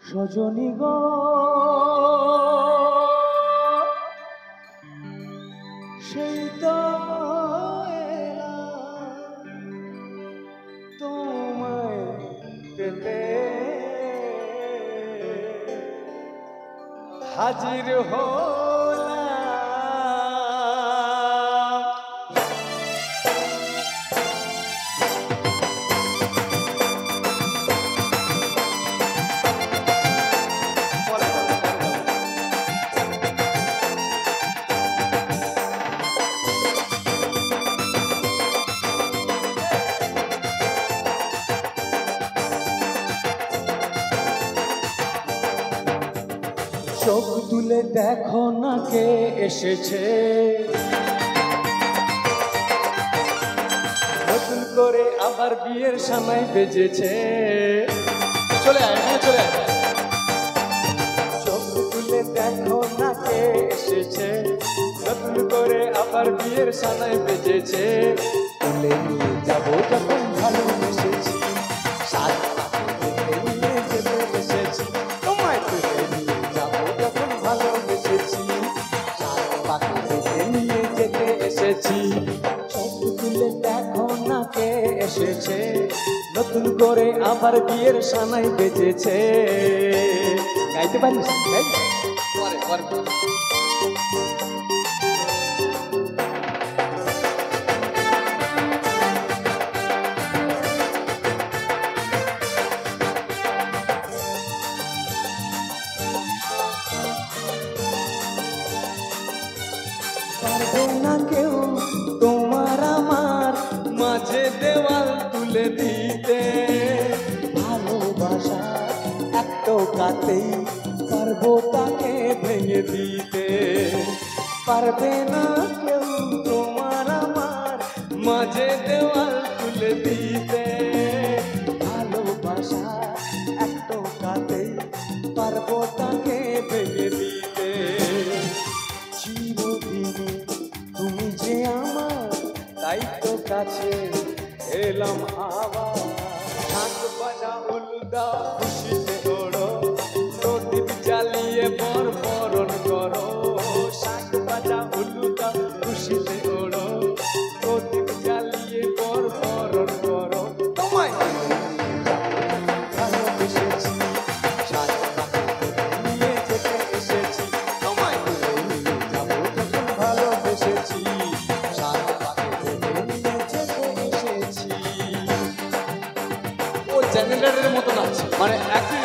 সজনী গো সেই তো তোমায় পেতে হাজির হলাম। চোখ তুলে দেখো না কে এসেছে, নতুন করে আবার বিয়ের সময় বেজেছে। চলে আয়, চলে আয়। চোখ তুলে দেখো না কে এসেছে, নতুন করে আবার বিয়ের সময় বেজেছে। তুলে নিয়ে যাবো যখন ভালোবেসেছি, সাত নিয়ে যেতে এসেছি। তোমায় তুলে নিয়ে যাবো যখন ভালোবেসেছি, সাত পাখি নিয়ে যেতে এসেছি। চোখ তুলে দেখো না কে এসেছে, নতুন করে আবার বিয়ের সানাই বেজেছে। গাইতে পারিস? পারবে না কেউ তোমার আমার মাঝে দেওয়াল তুলে দিতে, ভালোবাসা এক টোকাতেই পারবো তাকে ভেঙে দিতে। পারবে না কেউ তোমার আমার মাঝে দেওয়াল তুলে দিতে, ভালোবাসা এক টোকাতেই পারবো তাকে ভেঙে দিতে। চিরদিনে তুমি যে আমার, তাই তো কাছে এলাম আবার। শাক বাজা উলুদা খুশিতে ওড়ো, প্রদীপ জ্বালিয়ে বর বরণ করো। শাক বাজা উলুদা খুশিতে ওড়ো, প্রদীপ জ্বালিয়ে বর বরণ করো। তোমায় ভালোবেসেছি, সাত পাখি নিয়ে যেতে এসেছি। তোমায় নিয়ে যাবো যখন ভালোবেসেছি, সাত পাখি নিয়ে যেতে এসেছি। ও জেনারেটরের মতো নাচছে, মানে একদিন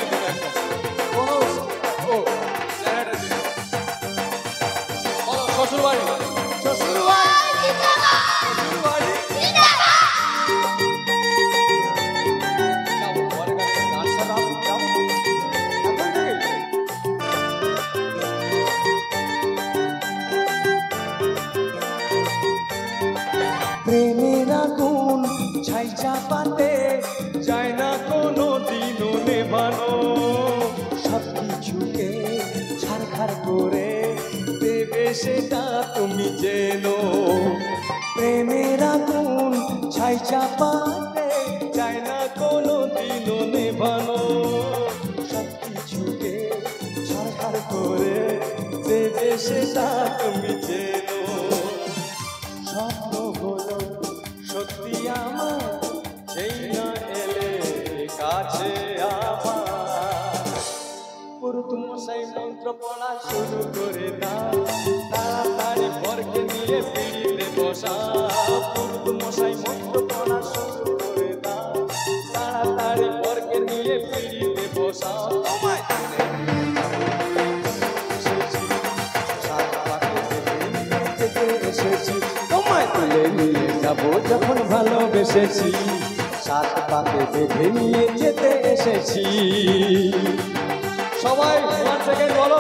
শ্বশুর বাড়ি শ্বশুর বাড়ি প্রেমের আগুন ছাই চাপাতে যায় না কোনো দিনও নেভানো। সব কিছুকে ছাড়খাড় করে দেবে সেটা তুমি জেনো। প্রেমের আগুন ছাই চাপাতে যায় না কোনো দিনও নেভানো। সব কিছুকে ছাড়খাড় করে দেবে সেটা তুমি জেনো। স্বপ্ন হলো সত্যি আমার, সেই না এলে কাছে আমার। পুরুত মশাই মন্ত্র পড়া শুরু করে দাও, তাড়াতাড়ি বরকে নিয়ে পিড়িতে বসা। পুরুত মশাই মন্ত্র পড়া শুরু করে দাও, তাড়াতাড়ি বরকে নিয়ে পিড়িতে বসা। তোমায় তুলে নিয়ে যেতে এসেছি, তোমায় তুলে নিয়ে যাবো যখন ভালোবেসেছি, সাত পাকে বেঁধে নিয়ে যেতে এসেছি। সবাই 1 সেকেন্ড বলো।